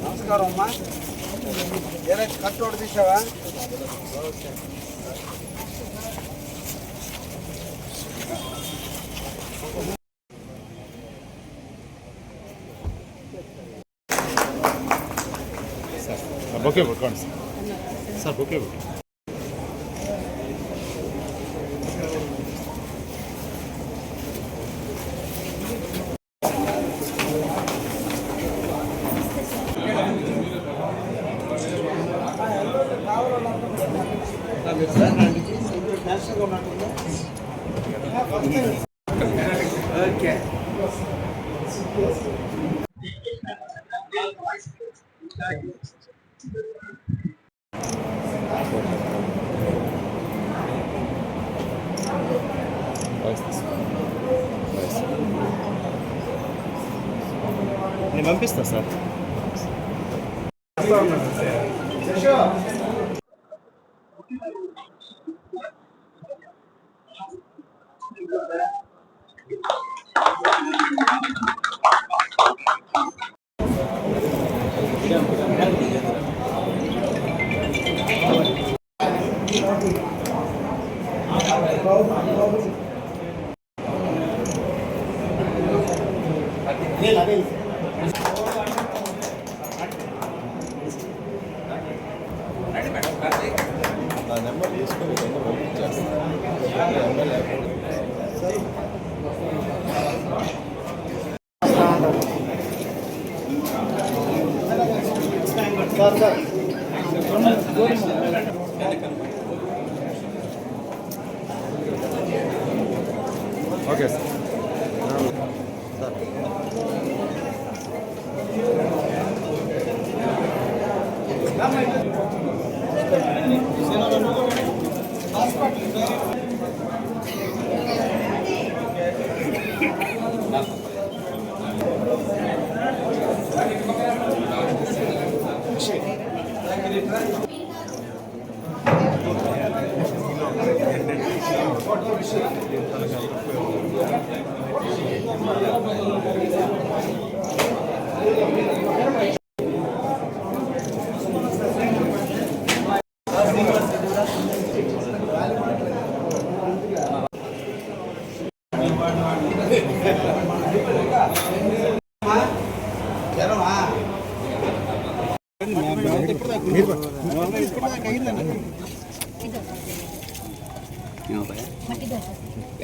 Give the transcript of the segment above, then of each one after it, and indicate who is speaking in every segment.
Speaker 1: నమస్కారం అమ్మా. ఏదైతే కట్టోడు తీసావా?
Speaker 2: బొకే పట్టుకోండి సార్, బొకే పట్టుకోండి.
Speaker 1: ఓకే.
Speaker 2: నేను పంపిస్తా సార్. నా నెంబర్ తీసుకొని ఓకే సార్.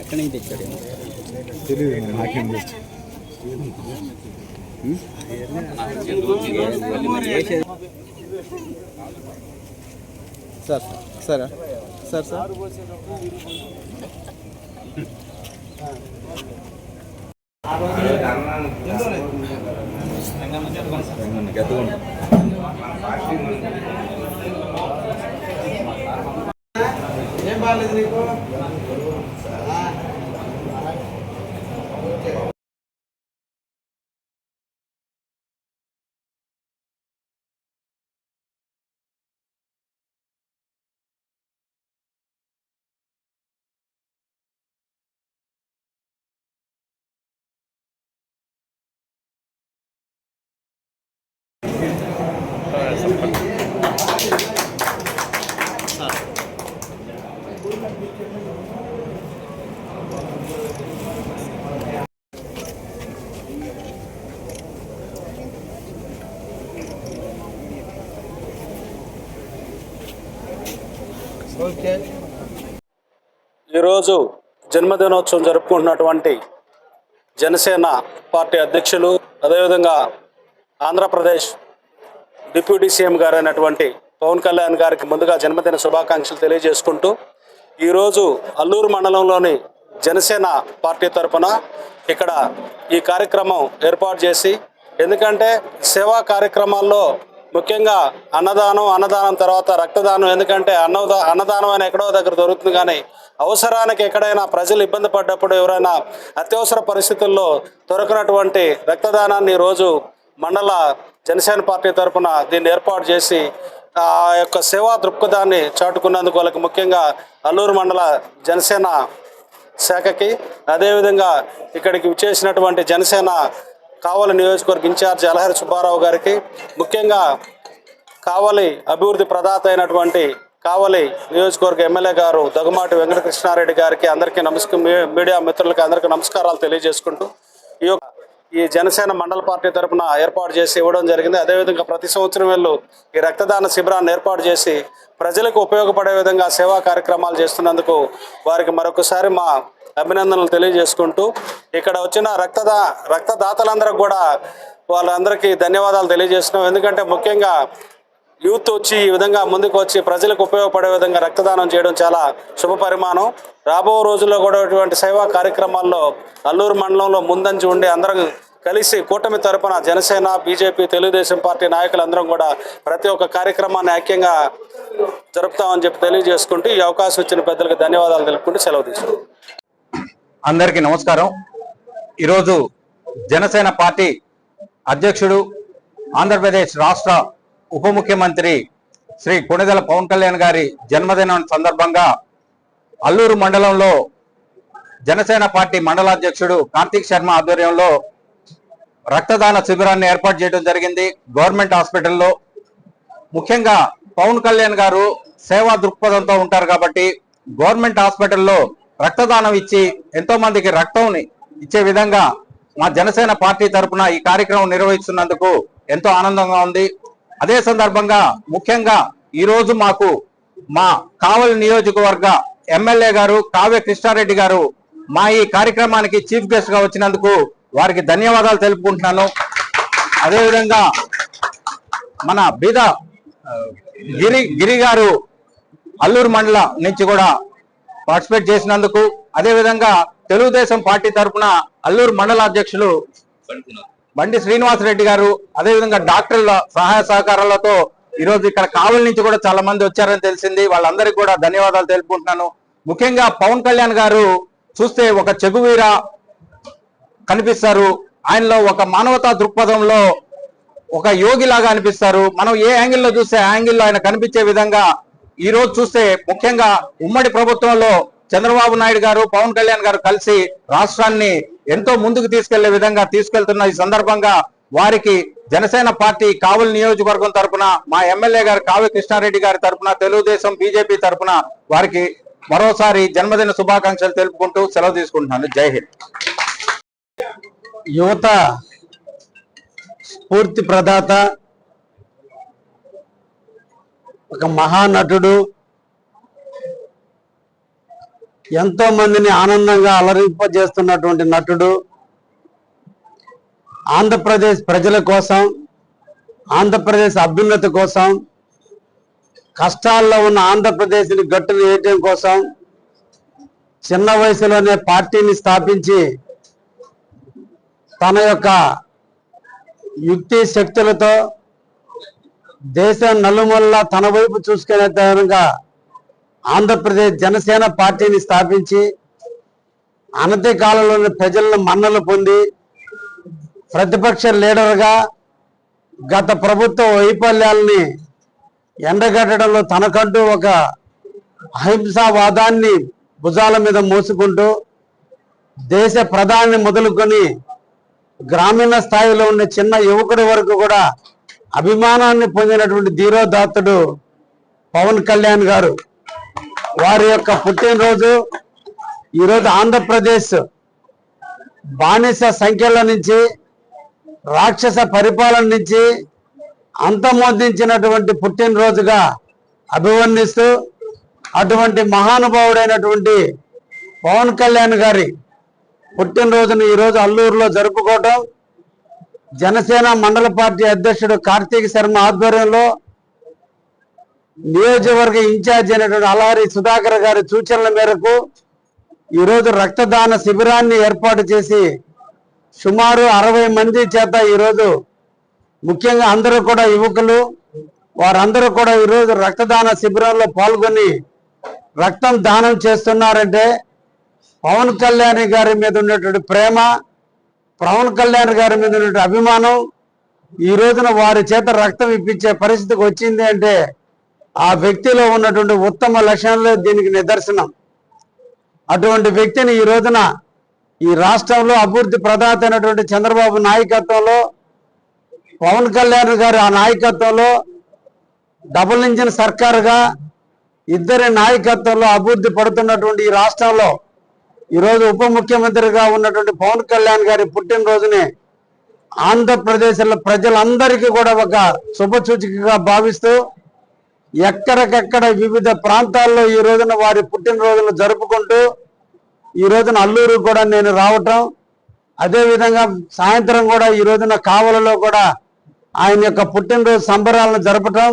Speaker 1: ఎక్కడి నుంచి తెచ్చాడు
Speaker 2: తెలియదు, నాకేం తెచ్చు.
Speaker 1: సార్ సార్ సార్ సార్ ఏం బాగాలేదు నీకు?
Speaker 3: ఈరోజు జన్మదినోత్సవం జరుపుకుంటున్నటువంటి జనసేన పార్టీ అధ్యక్షులు, అదేవిధంగా ఆంధ్రప్రదేశ్ డిప్యూటీ సీఎం గారైనటువంటి పవన్ కళ్యాణ్ గారికి ముందుగా జన్మదిన శుభాకాంక్షలు తెలియజేసుకుంటూ, ఈరోజు అల్లూరు మండలంలోని జనసేన పార్టీ తరఫున ఇక్కడ ఈ కార్యక్రమం ఏర్పాటు చేసి, ఎందుకంటే సేవా కార్యక్రమాల్లో ముఖ్యంగా అన్నదానం తర్వాత రక్తదానం, ఎందుకంటే అన్నదానం అని ఎక్కడో దగ్గర దొరుకుతుంది, కానీ అవసరానికి ఎక్కడైనా ప్రజలు ఇబ్బంది పడ్డప్పుడు, ఎవరైనా అత్యవసర పరిస్థితుల్లో దొరకనటువంటి రక్తదానాన్ని ఈరోజు మండల జనసేన పార్టీ తరఫున దీన్ని ఏర్పాటు చేసి ఆ యొక్క సేవా దృక్పథాన్ని చాటుకున్నందుకు వాళ్ళకి ముఖ్యంగా అల్లూరు మండల జనసేన శాఖకి, అదేవిధంగా ఇక్కడికి విచ్చేసినటువంటి జనసేన కావలి నియోజకవర్గ ఇన్ఛార్జ్ అలహరి సుబ్బారావు గారికి, ముఖ్యంగా కావలి అభివృద్ధి ప్రదాత అయినటువంటి కావలి నియోజకవర్గ ఎమ్మెల్యే గారు దగ్గుమాటి వెంకటకృష్ణారెడ్డి గారికి, అందరికీ మీడియా మిత్రులకి అందరికీ నమస్కారాలు తెలియజేసుకుంటూ ఈ జనసేన మండల పార్టీ తరఫున ఏర్పాటు చేసి ఇవ్వడం జరిగింది. అదేవిధంగా ప్రతి సంవత్సరం వీళ్ళు ఈ రక్తదాన శిబిరాన్ని ఏర్పాటు చేసి ప్రజలకు ఉపయోగపడే విధంగా సేవా కార్యక్రమాలు చేస్తున్నందుకు వారికి మరొకసారి మా అభినందనలు తెలియజేసుకుంటూ, ఇక్కడ వచ్చిన రక్తదాతలందరికీ కూడా వాళ్ళందరికీ ధన్యవాదాలు తెలియజేస్తున్నాం. ఎందుకంటే ముఖ్యంగా యూత్ వచ్చి ఈ విధంగా ముందుకు వచ్చి ప్రజలకు ఉపయోగపడే విధంగా రక్తదానం చేయడం చాలా శుభ పరిమాణం. రాబో రోజుల్లో కూడా ఇటువంటి సేవా కార్యక్రమాల్లో అల్లూరు మండలంలో ముందంజ ఉండి అందరం కలిసి కూటమి తరపున జనసేన, బీజేపీ, తెలుగుదేశం పార్టీ నాయకులందరం కూడా ప్రతి ఒక్క కార్యక్రమాన్ని ఐక్యంగా జరుపుతామని చెప్పి తెలియజేసుకుంటూ ఈ అవకాశం ఇచ్చిన పెద్దలకు ధన్యవాదాలు తెలుపుకుంటూ సెలవు తీసుకుంటాం.
Speaker 4: అందరికీ నమస్కారం. ఈరోజు జనసేన పార్టీ అధ్యక్షుడు, ఆంధ్రప్రదేశ్ రాష్ట్ర ఉప ముఖ్యమంత్రి శ్రీ కొణిదెల పవన్ కళ్యాణ్ గారి జన్మదినం సందర్భంగా అల్లూరు మండలంలో జనసేన పార్టీ మండలాధ్యక్షుడు కార్తీక్ శర్మ ఆధ్వర్యంలో రక్తదాన శిబిరాన్ని ఏర్పాటు చేయడం జరిగింది గవర్నమెంట్ హాస్పిటల్లో. ముఖ్యంగా పవన్ కళ్యాణ్ గారు సేవా దృక్పథంతో ఉంటారు కాబట్టి గవర్నమెంట్ హాస్పిటల్లో రక్తదానం ఇచ్చి ఎంతో మందికి రక్తం ఇచ్చే విధంగా మా జనసేన పార్టీ తరఫున ఈ కార్యక్రమం నిర్వహిస్తున్నందుకు ఎంతో ఆనందంగా ఉంది. అదే సందర్భంగా ముఖ్యంగా ఈరోజు మాకు మా కావలి నియోజకవర్గ ఎమ్మెల్యే గారు కావ్య కృష్ణారెడ్డి గారు మా ఈ కార్యక్రమానికి చీఫ్ గెస్ట్ గా వచ్చినందుకు వారికి ధన్యవాదాలు తెలుపుకుంటున్నాను. అదేవిధంగా మన బీద గిరి గారు అల్లూరు మండల నుంచి కూడా పార్టిసిపేట్ చేసినందుకు, అదేవిధంగా తెలుగుదేశం పార్టీ తరఫున అల్లూరు మండల అధ్యక్షులు బండి శ్రీనివాసరెడ్డి గారు, అదేవిధంగా డాక్టర్ల సహాయ సహకారాలతో ఈరోజు ఇక్కడ కావలి నుంచి కూడా చాలా మంది వచ్చారని తెలిసింది. వాళ్ళందరికీ కూడా ధన్యవాదాలు తెలుపుకుంటున్నాను. ముఖ్యంగా పవన్ కళ్యాణ్ గారు చూస్తే ఒక చెగువీర కనిపిస్తారు. ఆయనలో ఒక మానవతా దృక్పథంలో ఒక యోగిలాగా అనిపిస్తారు. మనం ఏ యాంగిల్లో చూస్తే ఆ యాంగిల్లో ఆయన కనిపించే విధంగా ఈ రోజు చూస్తే ముఖ్యంగా ఉమ్మడి ప్రభుత్వంలో చంద్రబాబు నాయుడు గారు, పవన్ కళ్యాణ్ గారు కలిసి రాష్ట్రాన్ని ఎంతో ముందుకు తీసుకెళ్లే విధంగా తీసుకెళ్తున్న ఈ సందర్భంగా వారికి జనసేన పార్టీ కావలి నియోజకవర్గం తరఫున, మా ఎమ్మెల్యే గారు కావ్య కృష్ణారెడ్డి గారి తరఫున, తెలుగుదేశం బీజేపీ తరఫున వారికి మరోసారి జన్మదిన శుభాకాంక్షలు తెలుపుకుంటూ సెలవు తీసుకుంటున్నాను. జై హింద్.
Speaker 5: యువత స్ఫూర్తి ప్రదాత, ఒక మహానటుడు, ఎంతో మందిని ఆనందంగా అలరింపజేస్తున్నటువంటి నటుడు, ఆంధ్రప్రదేశ్ ప్రజల కోసం, ఆంధ్రప్రదేశ్ అభ్యున్నతి కోసం, కష్టాల్లో ఉన్న ఆంధ్రప్రదేశ్ని గట్టును వేయటం కోసం చిన్న వయసులోనే పార్టీని స్థాపించి తన యొక్క యుక్తి శక్తులతో దేశం నలుమూలలా తన వైపు చూసుకునే విధంగా ఆంధ్రప్రదేశ్ జనసేన పార్టీని స్థాపించి అనతి కాలంలోని ప్రజలను మన్నలు పొంది ప్రతిపక్ష లీడర్గా గత ప్రభుత్వ వైఫల్యాలని ఎండగట్టడంలో తనకంటూ ఒక అహింసావాదాన్ని భుజాల మీద మోసుకుంటూ దేశ ప్రధాని మొదలుకొని గ్రామీణ స్థాయిలో ఉన్న చిన్న యువకుడి వరకు కూడా అభిమానాన్ని పొందినటువంటి ధీరోదాత్తుడు పవన్ కళ్యాణ్ గారు. వారి యొక్క పుట్టినరోజు ఈరోజు ఆంధ్రప్రదేశ్ బానిస సంఖ్యల నుంచి, రాక్షస పరిపాలన నుంచి అంతమొందించినటువంటి పుట్టినరోజుగా అభివర్ణిస్తూ అటువంటి మహానుభావుడైనటువంటి పవన్ కళ్యాణ్ గారి పుట్టినరోజును ఈరోజు అల్లూరులో జరుపుకోవడం, జనసేన మండల పార్టీ అధ్యక్షుడు కార్తీక్ శర్మ ఆధ్వర్యంలో నియోజకవర్గ ఇన్ఛార్జ్ అయినటువంటి అలహరి సుధాకర్ గారి సూచనల మేరకు ఈరోజు రక్తదాన శిబిరాన్ని ఏర్పాటు చేసి సుమారు 60 మంది చేత ఈరోజు, ముఖ్యంగా అందరూ కూడా యువకులు, వారందరూ కూడా ఈరోజు రక్తదాన శిబిరంలో పాల్గొని రక్తం దానం చేస్తున్నారంటే పవన్ కళ్యాణ్ గారి మీద ఉన్నటువంటి ప్రేమ, పవన్ కళ్యాణ్ గారి మీద ఉన్నటువంటి అభిమానం ఈ రోజున వారి చేత రక్తం ఇప్పించే పరిస్థితికి వచ్చింది అంటే ఆ వ్యక్తిలో ఉన్నటువంటి ఉత్తమ లక్షణాలే దీనికి నిదర్శనం. అటువంటి వ్యక్తిని ఈ రోజున ఈ రాష్ట్రంలో అభివృద్ధి ప్రదాత అయినటువంటి చంద్రబాబు నాయకత్వంలో, పవన్ కళ్యాణ్ గారి ఆ నాయకత్వంలో, డబుల్ ఇంజిన్ సర్కారుగా ఇద్దరి నాయకత్వంలో అభివృద్ధి పడుతున్నటువంటి ఈ రాష్ట్రంలో ఈరోజు ఉప ముఖ్యమంత్రిగా ఉన్నటువంటి పవన్ కళ్యాణ్ గారి పుట్టినరోజుని ఆంధ్రప్రదేశ్లో ప్రజలందరికీ కూడా ఒక శుభసూచికగా భావిస్తూ ఎక్కడికెక్కడ వివిధ ప్రాంతాల్లో ఈ రోజున వారి పుట్టినరోజులు జరుపుకుంటూ ఈ రోజున అల్లూరు కూడా నేను రావటం, అదేవిధంగా సాయంత్రం కూడా ఈ రోజున కావలలో కూడా ఆయన యొక్క పుట్టినరోజు సంబరాలను జరపటం,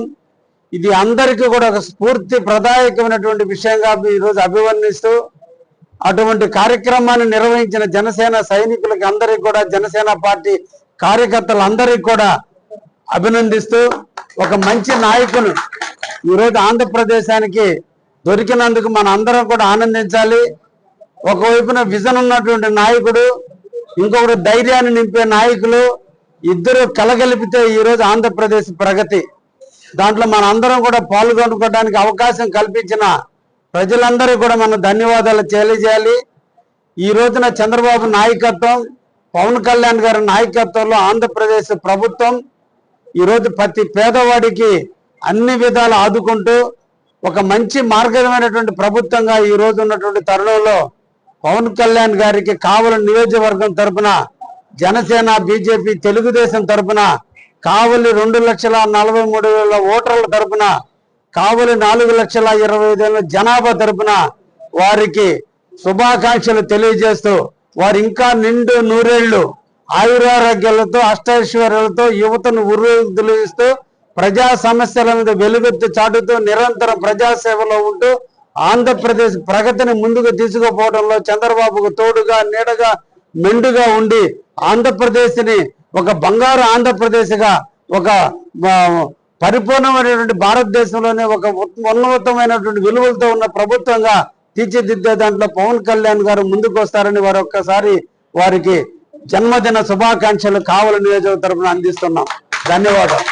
Speaker 5: ఇది అందరికీ కూడా ఒక స్ఫూర్తి ప్రదాయకమైనటువంటి విషయంగా ఈరోజు అభివర్ణిస్తూ అటువంటి కార్యక్రమాన్ని నిర్వహించిన జనసేన సైనికులకి అందరికీ కూడా, జనసేన పార్టీ కార్యకర్తలందరికీ కూడా అభినందిస్తూ ఒక మంచి నాయకులు ఈరోజు ఆంధ్రప్రదేశానికి దొరికినందుకు మన అందరం కూడా ఆనందించాలి. ఒకవైపున విజన్ ఉన్నటువంటి నాయకుడు, ఇంకొకటి ధైర్యాన్ని నింపే నాయకులు, ఇద్దరు కలగలిపితే ఈరోజు ఆంధ్రప్రదేశ్ ప్రగతి. దాంట్లో మన అందరం కూడా పాల్గొనుకోవడానికి అవకాశం కల్పించిన ప్రజలందరూ కూడా మనం ధన్యవాదాలు తెలియజేయాలి. ఈ రోజున చంద్రబాబు నాయకత్వం, పవన్ కళ్యాణ్ గారి నాయకత్వంలో ఆంధ్రప్రదేశ్ ప్రభుత్వం ఈరోజు ప్రతి పేదవాడికి అన్ని విధాలు ఆదుకుంటూ ఒక మంచి మార్గమైనటువంటి ప్రభుత్వంగా ఈ రోజు ఉన్నటువంటి తరుణంలో పవన్ కళ్యాణ్ గారికి కావలి నియోజకవర్గం తరపున, జనసేన, బీజేపీ, తెలుగుదేశం తరపున, కావలి 2,43,000 ఓటర్ల తరపున, కావలి 4,20,000 జనాభా తరపున వారికి శుభాకాంక్షలు తెలియజేస్తూ వారు ఇంకా నిండు నూరేళ్లు ఆయురారోగ్యాలతో, అష్టైశ్వర్యాలతో యువతను ఉర్రూతలిస్తూ ప్రజా సమస్యల మీద వెలుగెత్తి చాటుతూ నిరంతరం ప్రజాసేవలో ఉంటూ ఆంధ్రప్రదేశ్ ప్రగతిని ముందుకు తీసుకుపోవడంలో చంద్రబాబుకు తోడుగా, నీడగా, మెండుగా ఉండి ఆంధ్రప్రదేశ్ని ఒక బంగారు ఆంధ్రప్రదేశ్గా, ఒక పరిపూర్ణమైనటువంటి భారతదేశంలోనే ఒక ఉన్నతమైనటువంటి విలువలతో ఉన్న ప్రభుత్వంగా తీర్చిదిద్దే దాంట్లో పవన్ కళ్యాణ్ గారు ముందుకు వస్తారని వారు ఒక్కసారి వారికి జన్మదిన శుభాకాంక్షలు కావలి నియోజకవర్గం తరపున అందిస్తున్నాం. ధన్యవాదాలు.